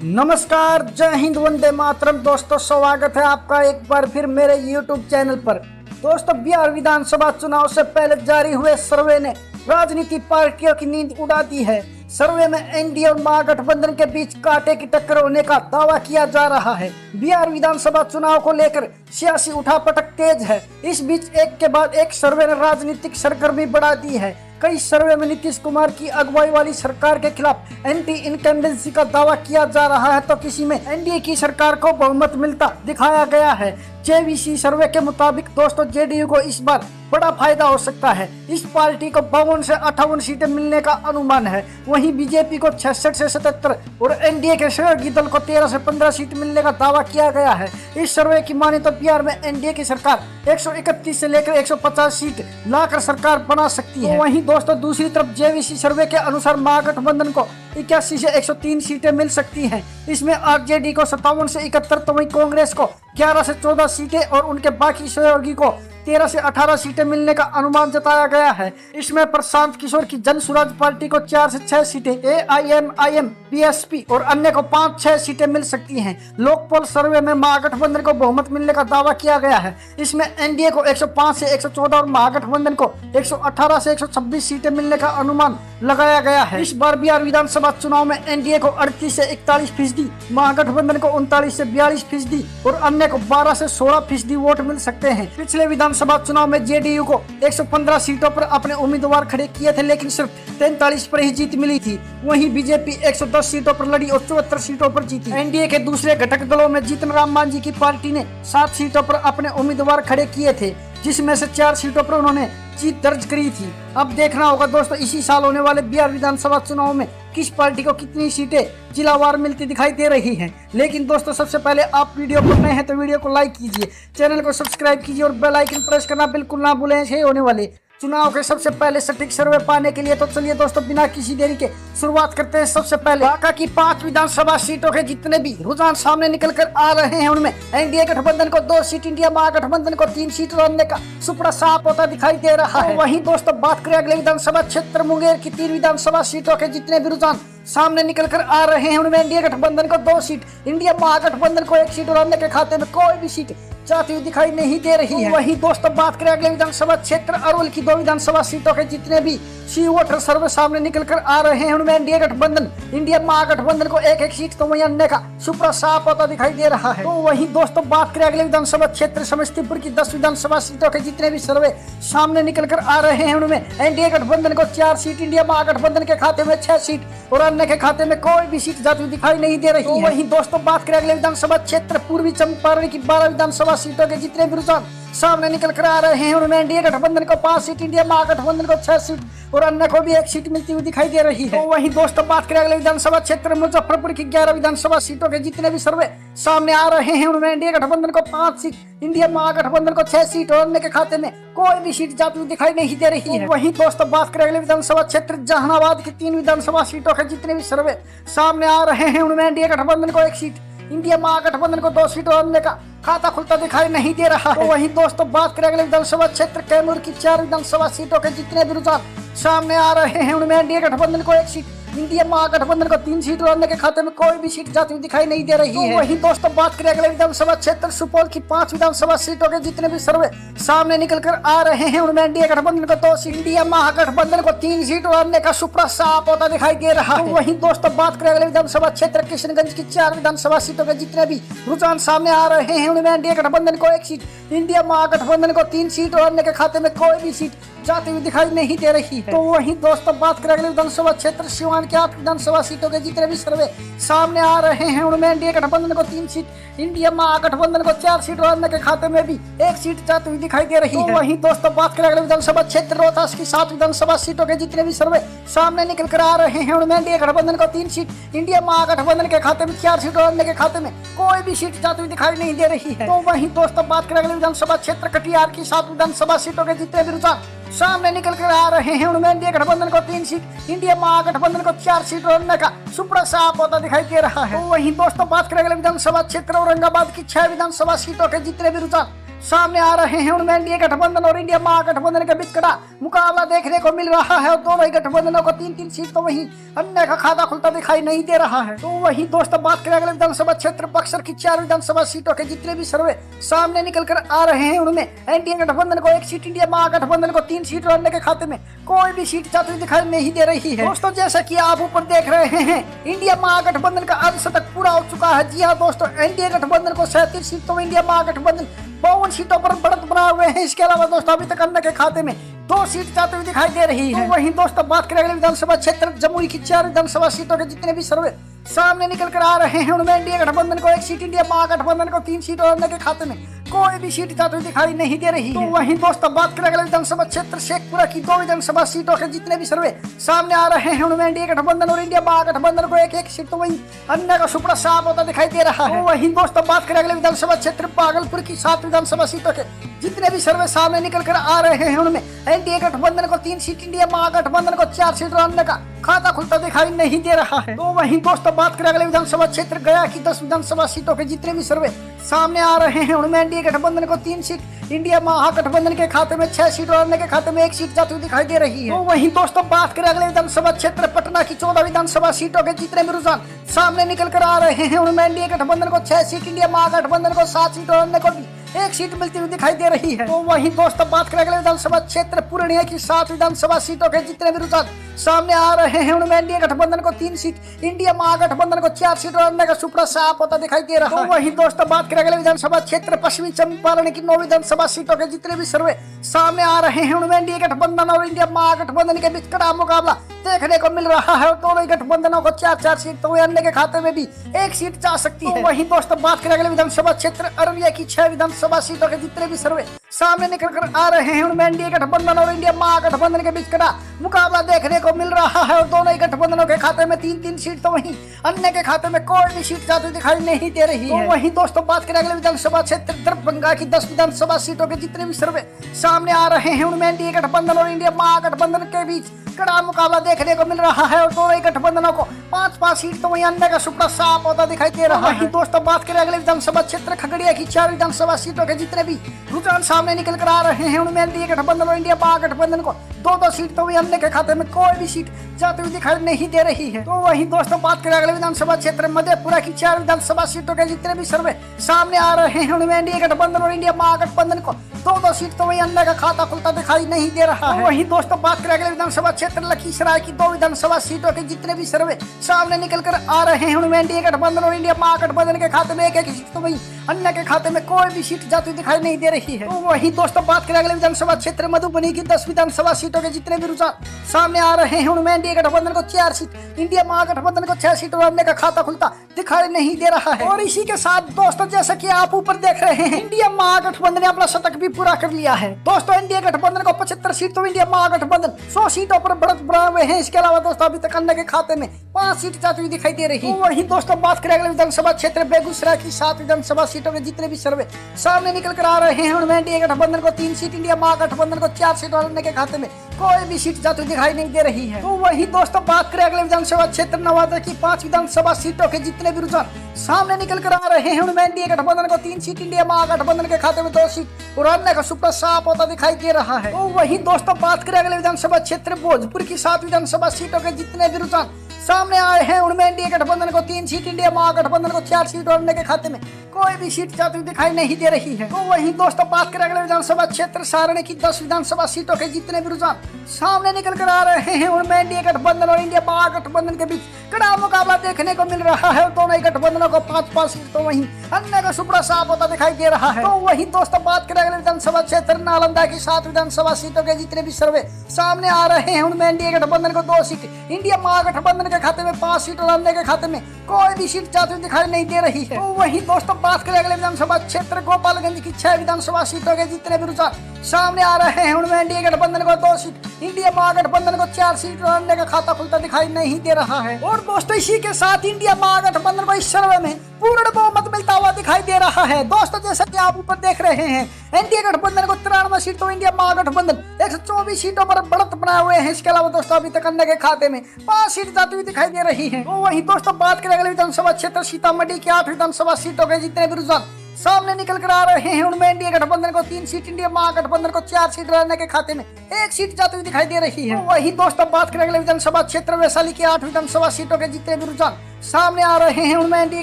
नमस्कार, जय हिंद, वंदे मातरम। दोस्तों, स्वागत है आपका एक बार फिर मेरे YouTube चैनल पर। दोस्तों, बिहार विधानसभा चुनाव से पहले जारी हुए सर्वे ने राजनीतिक पार्टियों की नींद उड़ा दी है। सर्वे में एनडीए और महागठबंधन के बीच कांटे की टक्कर होने का दावा किया जा रहा है। बिहार विधानसभा चुनाव को लेकर सियासी उठापटक तेज है। इस बीच एक के बाद एक सर्वे ने राजनीतिक सरगर्मी बढ़ा दी है। कई सर्वे में नीतीश कुमार की अगुवाई वाली सरकार के खिलाफ एंटी इनकम्बेंसी का दावा किया जा रहा है, तो किसी में एनडीए की सरकार को बहुमत मिलता दिखाया गया है। जेवीसी सर्वे के मुताबिक दोस्तों, जेडीयू को इस बार बड़ा फायदा हो सकता है। इस पार्टी को 52 से 58 सीटें मिलने का अनुमान है। वहीं बीजेपी को 66 से 77 और एनडीए के सहयोगी दल को 13 से 15 सीट मिलने का दावा किया गया है। इस सर्वे की माने तो बिहार में एनडीए की सरकार 131 से लेकर 150 सीट लाकर सरकार बना सकती है। वहीं दोस्तों, दूसरी तरफ जेवीसी सर्वे के अनुसार महागठबंधन को 81 से 103 सीटें मिल सकती हैं। इसमें आरजेडी को 57 से 71, तो वहीं कांग्रेस को 11 से 14 सीटें और उनके बाकी सहयोगी को 13 से 18 सीटें मिलने का अनुमान जताया गया है। इसमें प्रशांत किशोर की जन स्वराज पार्टी को 4 से 6 सीटें, AIMIM, बीएसपी और अन्य को 5-6 सीटें मिल सकती हैं। लोकपाल सर्वे में महागठबंधन को बहुमत मिलने का दावा किया गया है। इसमें एनडीए को 105 से 114 और महागठबंधन को 118 से 126 सीटें मिलने का अनुमान लगाया गया है। इस बार बिहार विधानसभा चुनाव में एनडीए को 38 से 41%, महागठबंधन को 39 से 42% और अन्य को 12 से 16% वोट मिल सकते हैं। पिछले विधानसभा चुनाव में जेडीयू को 115 सीटों पर अपने उम्मीदवार खड़े किए थे, लेकिन सिर्फ 43 पर ही जीत मिली थी। वहीं बीजेपी 110 सीटों पर लड़ी और 74 सीटों पर जीती। एनडीए के दूसरे घटक दलों में जीतन राम मांझी की पार्टी ने 7 सीटों पर अपने उम्मीदवार खड़े किए थे, जिसमें से 4 सीटों पर उन्होंने जीत दर्ज करी थी। अब देखना होगा दोस्तों, इसी साल होने वाले बिहार विधानसभा चुनाव में किस पार्टी को कितनी सीटें जिलावार मिलती दिखाई दे रही हैं। लेकिन दोस्तों, सबसे पहले आप वीडियो पर नए हैं तो वीडियो को लाइक कीजिए, चैनल को सब्सक्राइब कीजिए और बेल आइकन प्रेस करना बिल्कुल ना भूलें। ऐसे होने वाले चुनाव के सबसे पहले सटीक सर्वे पाने के लिए तो चलिए दोस्तों, बिना किसी देरी के शुरुआत करते हैं। सबसे पहले ढाका की 5 विधानसभा सीटों के जितने भी रुझान सामने निकल कर आ रहे हैं, उनमें एनडीए गठबंधन को 2 सीट, इंडिया महागठबंधन को 3 सीट रहने का सुपड़ा साफ होता दिखाई दे रहा है। वहीं दोस्तों, बात करें अगले विधानसभा क्षेत्र मुंगेर की 3 विधानसभा सीटों के जितने भी रुझान सामने निकल कर आ रहे हैं, उनमें एनडीए गठबंधन को 2 सीट, इंडिया महागठबंधन को 1 सीट और अन्य के खाते में कोई भी सीट जाती हुई दिखाई नहीं दे रही है। वहीं दोस्तों, बात करें अगले विधानसभा क्षेत्र अरवल की 2 विधानसभा सीटों के जितने भी सी वोटर सर्वे सामने निकल कर आ रहे हैं, उनमें एनडीए गठबंधन, इंडिया महागठबंधन को 1-1 सीट, तो वहीं अन्य का सुपड़ा साफ होता दिखाई दे रहा है। तो वहीं दोस्तों, बात करें अगले विधानसभा क्षेत्र समस्तीपुर की 10 विधानसभा सीटों के जितने भी सर्वे सामने निकल कर आ रहे हैं, उनमें एनडीए गठबंधन को 4 सीट, इंडिया महागठबंधन के खाते में 6 सीट और अन्य के खाते में कोई भी सीट जाती हुई दिखाई नहीं दे रही है। वहीं दोस्तों, बात करें अगले विधानसभा क्षेत्र पूर्वी चंपारण की 12 विधानसभा सीटों के जितने भी रुझान सामने निकल कर आ रहे हैं, उनमें एनडीए गठबंधन को 5 सीट, इंडिया महागठबंधन को 6 सीट और अन्य को भी 1 सीट मिलती हुई दिखाई दे रही है। तो वहीं दोस्तों, बात करें अगले विधानसभा क्षेत्र मुजफ्फरपुर की 11 विधानसभा सीटों के जितने भी सर्वे सामने आ रहे हैं, उनमें एनडीए गठबंधन को 5 सीट, इंडिया महागठबंधन को 6 सीट और अन्य के खाते में कोई भी सीट जाती हुई दिखाई नहीं दे रही है। वहीं दोस्तों, बात करें अगले विधानसभा क्षेत्र जहानाबाद की 3 विधानसभा सीटों के जितने भी सर्वे सामने आ रहे हैं, उनमें एनडीए गठबंधन को 1 सीट, इंडिया महागठबंधन को 2 सीट और अन्य का खाता खुलता दिखाई नहीं दे रहा है। तो वहीं दोस्तों, बात करें अगले विधानसभा क्षेत्र कैमूर की 4 विधानसभा सीटों के जितने भी रुझान सामने आ रहे हैं, उनमें एनडीए गठबंधन को 1 सीट, इंडिया महागठबंधन को 3 सीट और अन्य के खाते में कोई भी सीट जाती हुई दिखाई नहीं दे रही है। वहीं दोस्तों, बात करें अगले विधानसभा क्षेत्र सुपौल की 5 विधानसभा सीटों के जितने भी सर्वे सामने निकल कर आ रहे हैं, उनमें एनडीए गठबंधन को 2 सीट, इंडिया महागठबंधन को 3 सीट और अन्य का सुपड़ा साफ होता दिखाई दे रहा है। वहीं दोस्तों, बात करें अगले विधानसभा क्षेत्र किशनगंज की 4 विधानसभा सीटों के जितने भी रुझान सामने आ रहे हैं, उनमें एनडीए गठबंधन को 1 सीट, इंडिया महागठबंधन को 3 सीट और अन्य के खाते में कोई भी सीट जाती हुई दिखाई नहीं दे रही है। तो वहीं दोस्तों, बात करें अगले विधानसभा क्षेत्र सिवान के 8 विधानसभा सीटों के जितने भी सर्वे सामने आ रहे हैं, उनमें एनडीए गठबंधन को 3 सीट, इंडिया महागठबंधन को 4 सीट और अन्य के खाते में भी 1 सीट जाती हुई दिखाई दे रही है। वहीं दोस्तों, बात करें अगले विधानसभा क्षेत्र रोहतास की 7 विधानसभा सीटों के जितने भी सर्वे सामने निकल कर आ रहे हैं, उनमें एनडीए गठबंधन को 3 सीट, इंडिया महागठबंधन के खाते में 4 सीट और अन्य के खाते में कोई भी सीट जाती हुई दिखाई नहीं दे रही है। तो वहीं दोस्तों, बात करें अगले विधानसभा क्षेत्र कटिहार की 7 विधानसभा सीटों के जितने भी रुझान सामने निकल कर आ रहे हैं, उनमें एनडीए गठबंधन को 3 सीट, इंडिया महागठबंधन को 4 सीट और अन्य का सुपड़ा साफ होता दिखाई दे रहा है। तो वहीं दोस्तों, बात करें अगले विधानसभा क्षेत्र औरंगाबाद की 6 विधानसभा सीटों के जितने भी रुझान सामने आ रहे हैं उनमें एनडीए गठबंधन और इंडिया महागठबंधन के बीच कड़ा मुकाबला देखने को मिल रहा है और दोनों ही गठबंधनों को 3-3 सीट, तो वहीं अन्य का खाता खुलता दिखाई नहीं दे रहा है। तो वहीं दोस्तों बात करें अगले विधानसभा क्षेत्र बक्सर की 4 विधानसभा सीटों के जितने भी सर्वे सामने निकल कर आ रहे हैं उनमें एनडीए गठबंधन को 1 सीट, इंडिया महागठबंधन को 3 सीट और अन्य के खाते में कोई भी सीट जाती हुई दिखाई नहीं दे रही है। दोस्तों जैसा कि आप ऊपर देख रहे हैं, इंडिया महागठबंधन का अर्धशतक पूरा हो चुका है। जी हाँ दोस्तों, एनडीए गठबंधन को 37 सीट, तो इंडिया महागठबंधन 52 सीटों पर बढ़त बना हुए हैं। इसके अलावा दोस्तों अभी तक अन्य के खाते में 2 सीट जाती हुई दिखाई दे रही है। तो वहीं दोस्तों बात करें अगले विधानसभा क्षेत्र जमुई की 4 विधानसभा सीटों के जितने भी सर्वे सामने निकल कर आ रहे हैं उनमें एनडीए गठबंधन को 1 सीट, इंडिया महागठबंधन को 3 सीट और अन्य के खाते में कोई भी सीट जाती हुई दिखाई नहीं दे रही है। तो वहीं दोस्तों बात करें अगले विधानसभा क्षेत्र शेखपुरा की 2 विधानसभा सीटों के जितने भी सर्वे सामने आ रहे हैं उनमें एनडीए गठबंधन और इंडिया महागठबंधन को 1-1 सीट, तो वहीं अन्य का सुपड़ा साफ होता दिखाई दे रहा है। तो वहीं दोस्तों बात करें अगले विधानसभा क्षेत्र भागलपुर की 7 विधानसभा सीटों के जितने भी सर्वे सामने निकल कर आ रहे हैं उनमें एनडीए गठबंधन को 3 सीट, इंडिया महागठबंधन को 4 सीट और अन्य का खाता खुलता दिखाई नहीं दे रहा है। तो वहीं दोस्तों बात करें अगले विधानसभा क्षेत्र गया की 10 विधानसभा सीटों के जितने भी सर्वे सामने आ रहे हैं उनमें एनडीए गठबंधन को 3 सीट, इंडिया महागठबंधन के खाते में 6 सीट और अन्य के खाते में 1 सीट जाती हुई दिखाई दे रही है। तो वहीं दोस्तों बात करें अगले विधानसभा क्षेत्र पटना की 14 विधानसभा सीटों के जितने भी रुझान सामने निकल कर आ रहे हैं उनमें एनडीए गठबंधन को 6 सीट, इंडिया महागठबंधन को 7 सीट और अन्य को भी 1 सीट मिलती हुई दिखाई दे रही है। तो वहीं दोस्तों बात करें अगले विधानसभा क्षेत्र पूर्णिया की 7 विधानसभा सीटों के जितने भी रुझान सामने आ रहे हैं उनमें एनडीए गठबंधन को 3 सीट, इंडिया महागठबंधन को 4 सीट और अन्य का सुपड़ा साफ होता दिखाई दे रहा है। तो वहीं दोस्तों बात करें अगले विधानसभा क्षेत्र पश्चिमी चंपारण की 9 विधानसभा सीटों के जितने भी सर्वे सामने आ रहे हैं उनमें एनडीए गठबंधन और इंडिया महागठबंधन के बीच कड़ा मुकाबला देखने को मिल रहा है और दोनों गठबंधनों को 4-4 सीट, तो अन्य के खाते में भी 1 सीट जा सकती है। वहीं दोस्तों बात करें अगले विधानसभा क्षेत्र अररिया की 6 विधानसभा सीटों के जितने भी सर्वे सामने निकल कर आ रहे हैं उनमें एनडीए गठबंधन और इंडिया महागठबंधन के बीच कड़ा मुकाबला देखने को मिल रहा है और दोनों ही गठबंधनों के खाते में 3-3 सीट, तो वहीं अन्य के खाते में कोई भी सीट जाती दिखाई नहीं दे रही है। तो वहीं दोस्तों बात करें अगले विधानसभा क्षेत्र दरभंगा की 10 विधानसभा सीटों के जितने भी सर्वे सामने आ रहे हैं उनमें एनडीए गठबंधन और इंडिया महागठबंधन के बीच कड़ा मुकाबला देखने को मिल रहा है और दोनों ही गठबंधनों को 5-5 सीट, तो वहीं अन्य का सुपड़ा साफ होता दिखाई दे रहा है। दोस्तों बात करें अगले विधानसभा क्षेत्र खगड़िया की 4 विधानसभा सीटों के जितने भी रुझान सामने निकल कर आ रहे हैं उनमें एनडीए गठबंधन और इंडिया महागठबंधन को 2-2 सीट, तो वहीं अन्य के खाते में कोई भी सीट जाती हुई दिखाई नहीं दे रही है। तो वहीं दोस्तों बात करें अगले विधानसभा क्षेत्र मधेपुरा की 4 विधानसभा सीटों के जितने भी सर्वे सामने आ रहे हैं उनमें एनडीए गठबंधन और इंडिया महागठबंधन को 2-2 सीट, तो वहीं अन्य का खाता खुलता दिखाई नहीं दे रहा है। वहीं दोस्तों बात करें अगले विधानसभा क्षेत्र लखीसराय की 2 विधानसभा सीटों के जितने भी सर्वे सामने निकल कर आ रहे हैं उनमें एनडीए गठबंधन और इंडिया महागठबंधन के खाते में 1-1 सीट, तो वहीं अन्य के खाते में कोई भी सीट जाती दिखाई नहीं दे रही है। तो वहीं दोस्तों बात करें अगले विधानसभा क्षेत्र मधुबनी की 10 विधानसभा सीटों के जितने भी रुझान सामने आ रहे हैं उनमें एनडीए गठबंधन को 4 सीट, इंडिया महागठबंधन को 6 सीट और अन्य का खाता खुलता दिखाई नहीं दे रहा है। और इसी के साथ दोस्तों जैसा कि आप ऊपर देख रहे हैं, इंडिया महागठबंधन ने अपना शतक भी पूरा कर लिया है। दोस्तों एनडीए गठबंधन को 75 सीट, तो इंडिया महागठबंधन 100 सीटों पर बढ़त बना हुए हैं। इसके अलावा दोस्तों अभी तक अन्य के खाते में 5 सीट जाती हुई दिखाई दे रही है। तो वहीं दोस्तों बात करें अगले विधानसभा क्षेत्र बेगूसराय की 7 विधानसभा सीटों के जितने भी सर्वे सामने निकल कर आ रहे हैं उनमें एनडीए गठबंधन को 3 सीट, इंडिया महागठबंधन को 4 सीट और अन्य के खाते में कोई भी सीट जाती दिखाई नहीं दे रही है। तो वहीं दोस्तों बात करें अगले विधानसभा क्षेत्र नवादा की 5 विधानसभा सीटों के जितने भी रुझान सामने निकल कर आ रहे हैं उनमें एनडीए गठबंधन को 3 सीट, इंडिया महागठबंधन के खाते में 2 सीट और अन्य का सुपड़ा साफ होता दिखाई दे रहा है। तो वहीं दोस्तों बात करें अगले विधानसभा क्षेत्र भोजपुर की 7 विधानसभा सीटों के जितने भी रुझान सामने आए हैं उनमें एनडीए गठबंधन को 3 सीट, इंडिया महागठबंधन को 4 सीट और अन्य के खाते में कोई भी सीट जाती दिखाई नहीं दे रही है। तो वहीं दोस्तों बात करें अगले विधानसभा क्षेत्र सारण की 10 विधानसभा सीटों के जितने भी रुझान सामने निकल कर आ रहे हैं उनमें एनडीए गठबंधन और इंडिया महागठबंधन के बीच कड़ा मुकाबला देखने को मिल रहा है और दोनों ही गठबंधनों को 5-5 सीट, तो वहीं अन्य का सुपड़ा साफ होता दिखाई दे रहा है। तो वहीं दोस्तों बात करें अगले विधानसभा क्षेत्र नालंदा की 7 विधानसभा सीटों के जितने भी सर्वे सामने आ रहे हैं उनमें एनडीए गठबंधन को 2 सीट, इंडिया महागठबंधन के खाते में 5 सीट और अन्य के खाते में कोई भी सीट जाती दिखाई नहीं दे रही है। तो वहीं दोस्तों बात करें अगले विधानसभा क्षेत्र गोपालगंज की 6 विधानसभा सीटों के जितने भी रुझान सामने आ रहे हैं उनमें एनडीए गठबंधन को 2 सीट, इंडिया महागठबंधन को 4 सीट और अन्य का खाता खुलता दिखाई नहीं दे रहा है। और दोस्तों इसी के साथ इंडिया महागठबंधन को इस सर्वे में पूर्ण बहुमत मिलता हुआ दिखाई दे रहा है। दोस्तों जैसा कि आप ऊपर देख रहे हैं, एनडीए गठबंधन को 93 सीट, तो इंडिया महागठबंधन 124 सीटों पर बढ़त बनाए हुए हैं। इसके अलावा दोस्तों अभी तक अन्य के खाते में 5 सीट जाती हुई दिखाई दे रही है। तो वहीं दोस्तों बात करें अगले विधानसभा क्षेत्र सीतामढ़ी की 8 विधानसभा सीटों के जितने भी रुझान सामने निकल कर आ रहे हैं। उनमें एनडीए गठबंधन को 3 सीट, इंडिया महागठबंधन को 4 सीट रहने के खाते में 1 सीट जाती हुई दिखाई दे रही है। वही दोस्तों बात करें अगले विधानसभा क्षेत्र वैशाली की 8 विधानसभा सीटों के जितने भी रुझान सामने आ रहे हैं, उनमें एनडीए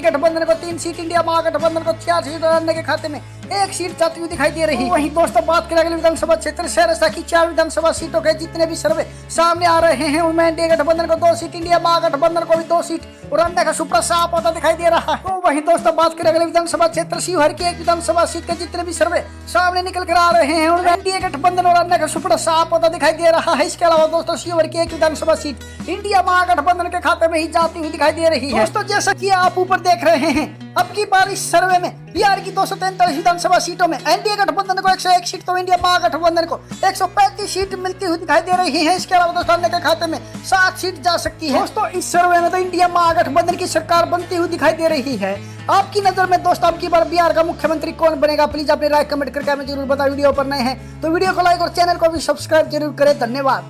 गठबंधन को 3 सीट, इंडिया महागठबंधन को 4 सीट रहने के खाते में 1 सीट जाती हुई दिखाई दे रही है। वहीं दोस्तों बात करें अगले विधानसभा क्षेत्र सहरसा की 4 विधानसभा सीटों के जितने भी सर्वे सामने आ रहे हैं, उनमें एनडीए गठबंधन को 2 सीट, इंडिया महागठबंधन को भी 2 सीट और अन्य का सुपड़ा साफ होता दिखाई दे रहा है। तो वहीं दोस्तों बात करें अगले विधानसभा क्षेत्र शिवहर की 1 विधानसभा सीट के जितने भी सर्वे सामने निकल कर आ रहे हैं, उनमें एनडीए गठबंधन और अन्य का सुपड़ा साफ होता दिखाई दे रहा है। इसके अलावा दोस्तों शिवहर की 1 विधानसभा सीट इंडिया महागठबंधन के खाते में ही जाती हुई दिखाई दे रही है। दोस्तों जैसा कि आप ऊपर देख रहे हैं, अब की बार इस सर्वे में बिहार की 243 विधानसभा सीटों में एनडीए गठबंधन को 101 सीट तो इंडिया महागठबंधन को 135 सीट मिलती हुई दिखाई दे रही है। इसके अलावा दोस्तों अन्य के खाते में 7 सीट जा सकती है। दोस्तों इस सर्वे में तो इंडिया महागठबंधन की सरकार बनती हुई दिखाई दे रही है। आपकी नजर में दोस्तों अब की बार बिहार का मुख्यमंत्री कौन बनेगा? प्लीज अपनी राय कमेंट करके हमें जरूर बताएं। वीडियो पर नए हैं तो वीडियो को लाइक और चैनल को भी सब्सक्राइब जरूर करें। धन्यवाद।